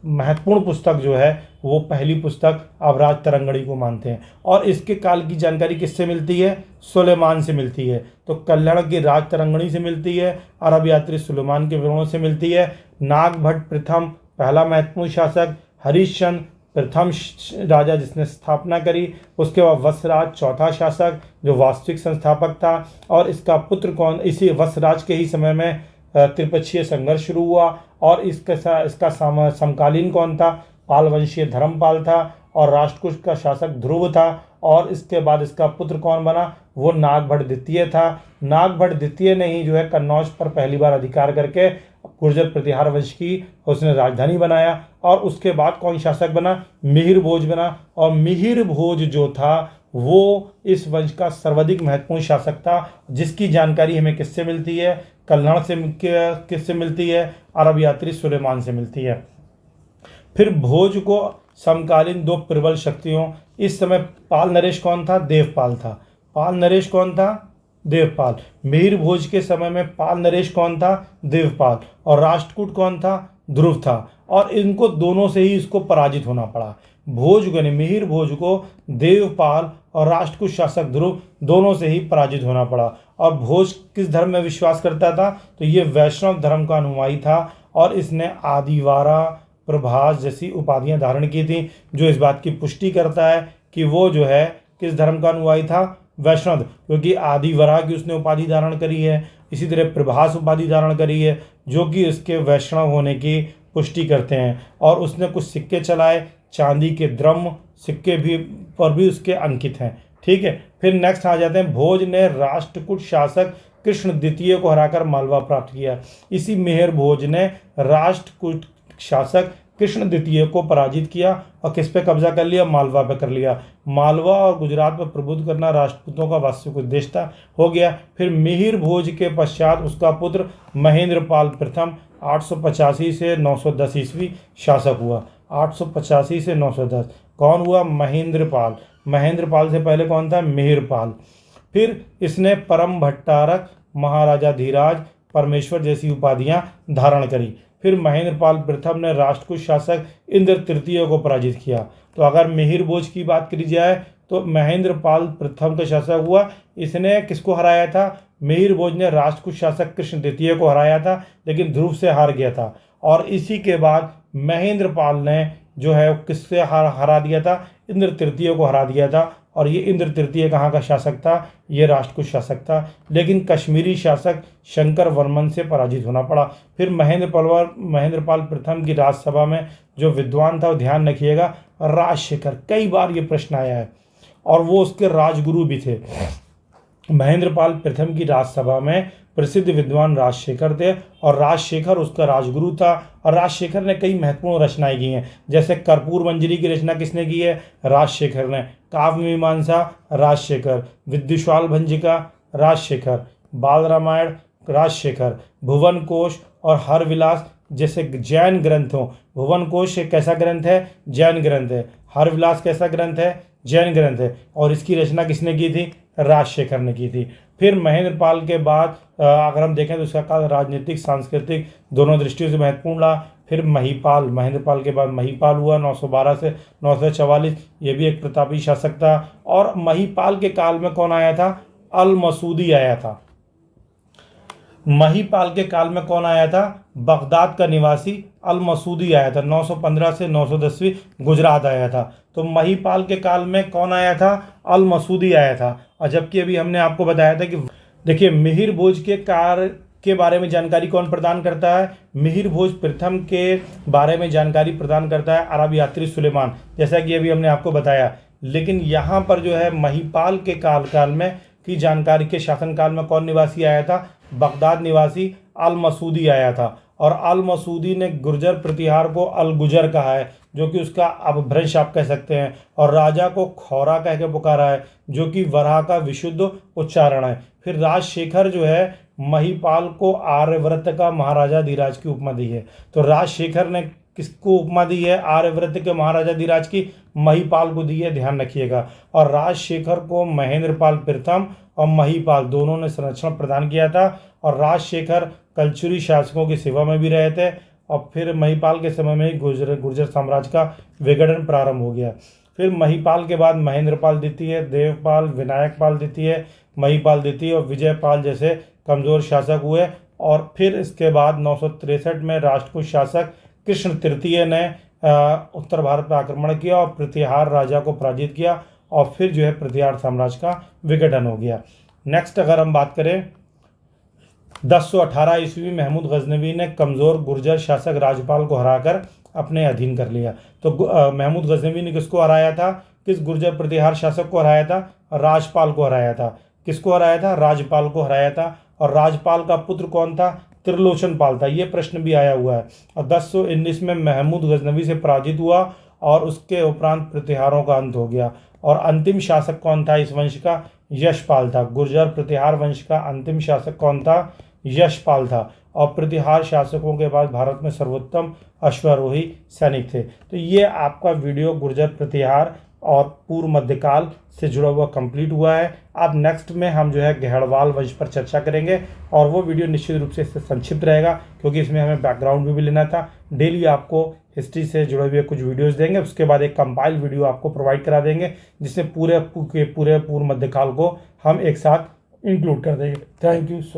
महत्वपूर्ण पुस्तक जो है वो पहली पुस्तक अब राज तरंगणी को मानते हैं। और इसके काल की जानकारी किससे मिलती है? सुलेमान से मिलती है। तो कल्याण की राज तरंगणी से मिलती है, अरब यात्री सुलेमान के विवरणों से मिलती है। नागभट्ट प्रथम पहला महत्वपूर्ण शासक, हरिश्चंद्र प्रथम राजा जिसने स्थापना करी, उसके बाद वत्सराज चौथा शासक जो वास्तविक संस्थापक था। और इसका पुत्र कौन? इसी वत्सराज के ही समय में त्रिपक्षीय संघर्ष शुरू हुआ और इसका समकालीन कौन था? पाल वंशीय धर्मपाल था और राष्ट्रकूट का शासक ध्रुव था। और इसके बाद इसका पुत्र कौन बना? वो नागभट्ट द्वितीय था। नागभट्ट द्वितीय ने ही जो है कन्नौज पर पहली बार अधिकार करके गुर्जर प्रतिहार वंश की उसने राजधानी बनाया। और उसके बाद कौन शासक बना? मिहिर भोज बना। और मिहिर भोज जो था वो इस वंश का सर्वाधिक महत्वपूर्ण शासक था, जिसकी जानकारी हमें किससे मिलती है? कल्याण से किससे मिलती है? अरब यात्री सुलेमान से मिलती है। फिर भोज को समकालीन दो प्रबल शक्तियों, इस समय पाल नरेश कौन था? देवपाल था। पाल नरेश कौन था? देवपाल। मिहिर भोज के समय में पाल नरेश कौन था? देवपाल। और राष्ट्रकूट कौन था? ध्रुव था। और इनको दोनों से ही इसको पराजित होना पड़ा। भोज को यानी मिहिर भोज को देवपाल और राष्ट्रकूट शासक ध्रुव दोनों से ही पराजित होना पड़ा। और भोज किस धर्म में विश्वास करता था? तो ये वैष्णव धर्म का अनुयायी था और इसने आदिवारा प्रभास जैसी उपाधियां धारण की थी, जो इस बात की पुष्टि करता है कि वो जो है किस धर्म का अनुयायी था? वैष्णव, क्योंकि आदि वराह की उसने उपाधि धारण करी है। इसी तरह प्रभास उपाधि धारण करी है, जो कि उसके वैष्णव होने की पुष्टि करते हैं। और उसने कुछ सिक्के चलाए, चांदी के द्रव्य सिक्के भी पर भी उसके अंकित हैं। ठीक है, फिर नेक्स्ट आ जाते हैं। भोज ने राष्ट्रकूट शासक कृष्ण द्वितीय को हराकर मालवा प्राप्त किया। इसी मेहर भोज ने राष्ट्रकूट शासक कृष्ण द्वितीय को पराजित किया और किस पे कब्जा कर लिया? मालवा पे कर लिया। मालवा और गुजरात पर प्रभुत्व करना राजपूतों का वास्तविक उद्देश्य था, हो गया। फिर मिहिर भोज के पश्चात उसका पुत्र महेंद्रपाल प्रथम 885 से 910 ईस्वी शासक हुआ। 885 से 910 कौन हुआ? महेंद्रपाल। महेंद्रपाल से पहले कौन था? मिहिरपाल। फिर इसने परम भट्टारक, महाराजा धीराज, परमेश्वर जैसी उपाधियां धारण करी। फिर महेंद्रपाल प्रथम ने राष्ट्रकूट शासक इंद्र तृतीय को पराजित किया। तो अगर मिहिर भोज की बात करी जाए तो महेंद्रपाल प्रथम का शासक हुआ। इसने किसको हराया था? मिहिर भोज ने राष्ट्रकूट शासक कृष्ण द्वितीय को हराया था, लेकिन ध्रुव से हार गया था। और इसी के बाद महेंद्रपाल ने जो है किससे हरा दिया था? इंद्र तृतीय को हरा दिया था। और ये इंद्र तृतीय कहाँ का शासक था? ये राष्ट्रकूट शासक था, लेकिन कश्मीरी शासक शंकर वर्मन से पराजित होना पड़ा। फिर महेंद्रपाल प्रथम की राजसभा में जो विद्वान था, वो ध्यान रखिएगा, राजशेखर। कई बार ये प्रश्न आया है, और वो उसके राजगुरु भी थे। महेंद्रपाल प्रथम की राजसभा में प्रसिद्ध विद्वान राजशेखर थे, और राजशेखर उसका राजगुरु था। और राजशेखर ने कई महत्वपूर्ण रचनाएं की हैं, जैसे कर्पूर मंजरी की रचना किसने की है? राजशेखर ने। काव्य मीमांसा राजशेखर, विद्युषाल भंजिका राजशेखर, बाल रामायण राजशेखर, भुवन कोश और हर विलास जैसे जैन ग्रंथों। भुवन कोश एक कैसा ग्रंथ है? जैन ग्रंथ है। हर विलास कैसा ग्रंथ है? जैन ग्रंथ है। और इसकी रचना किसने की थी? राजशेखर ने की थी। फिर महेंद्रपाल के बाद अगर हम देखें तो उसका काल राजनीतिक सांस्कृतिक दोनों दृष्टियों से महत्वपूर्ण रहा। फिर महिपाल, महेंद्रपाल के बाद महिपाल हुआ 912 से 944। ये भी एक प्रतापी शासक था। और महिपाल के काल में कौन आया था? अल मसूदी आया था। महिपाल के काल में कौन आया था? बगदाद का निवासी अल मसूदी आया था। 915 से 910 गुजरात आया था। तो महिपाल के काल में कौन आया था? अल मसूदी आया था। और जबकि अभी हमने आपको बताया था कि देखिए, मिहिर भोज के कार्य के बारे में जानकारी कौन प्रदान करता है? मिहिर भोज प्रथम के बारे में जानकारी प्रदान करता है अरब यात्री सुलेमान, जैसा कि अभी हमने आपको बताया। लेकिन यहाँ पर जो है महिपाल के काल में की जानकारी के शासनकाल में कौन निवासी आया था? बगदाद निवासी अल मसूदी आया था। और अल मसूदी ने गुर्जर प्रतिहार को अल गुजर कहा है, जो कि उसका अपभ्रंश आप कह सकते हैं। और राजा को खौरा कह के पुकारा है, जो कि वराह का विशुद्ध उच्चारण है। फिर राजशेखर जो है महिपाल को आर्यव्रत का महाराजा धीराज की उपमा दी है। तो राजशेखर ने किसको उपमा दी है? आर्यव्रत के महाराजा धीराज की महिपाल को दी है, ध्यान रखिएगा। और राजशेखर को महेंद्रपाल प्रथम और महिपाल दोनों ने संरक्षण प्रदान किया था। और राजशेखर कलचुरी शासकों की सेवा में भी रहे थे। और फिर महिपाल के समय में ही गुर्जर साम्राज्य का विघटन प्रारंभ हो गया। फिर महिपाल के बाद महेंद्रपाल द्वितीय, देवपाल, विनायकपाल द्वितीय, महिपाल द्वितीय और विजयपाल जैसे कमजोर शासक हुए। और फिर इसके बाद 963 में राष्ट्रकूट शासक कृष्ण तृतीय ने उत्तर भारत पर आक्रमण किया और प्रतिहार राजा को पराजित किया। और फिर जो है प्रतिहार साम्राज्य का विघटन हो गया। नेक्स्ट अगर हम बात करें, 1018 ईस्वी में महमूद गजनवी ने कमज़ोर गुर्जर शासक राजपाल को हराकर अपने अधीन कर लिया। तो महमूद गजनवी ने किसको हराया था? किस गुर्जर प्रतिहार शासक को हराया था? राजपाल को हराया था। किसको हराया था? राजपाल को हराया था। और राजपाल का पुत्र कौन था? त्रिलोचन पाल था। ये प्रश्न भी आया हुआ है। और 1019 में महमूद गजनवी से पराजित हुआ और उसके उपरांत प्रतिहारों का अंत हो गया। और अंतिम शासक कौन था इस वंश का? यशपाल था। गुर्जर प्रतिहार वंश का अंतिम शासक कौन था? यशपाल था। और प्रतिहार शासकों के बाद भारत में सर्वोत्तम अश्वारोही सैनिक थे। तो ये आपका वीडियो गुर्जर प्रतिहार और पूर्व मध्यकाल से जुड़ा हुआ कंप्लीट हुआ है। अब नेक्स्ट में हम जो है गहड़वाल वंश पर चर्चा करेंगे, और वो वीडियो निश्चित रूप से इससे संक्षिप्त रहेगा, क्योंकि इसमें हमें बैकग्राउंड भी लेना था। डेली आपको हिस्ट्री से जुड़े हुए कुछ वीडियोस देंगे, उसके बाद एक कंपाइल वीडियो आपको प्रोवाइड करा देंगे, जिसमें पूरे पूर्व मध्यकाल को हम एक साथ इंक्लूड कर देंगे। Thank you so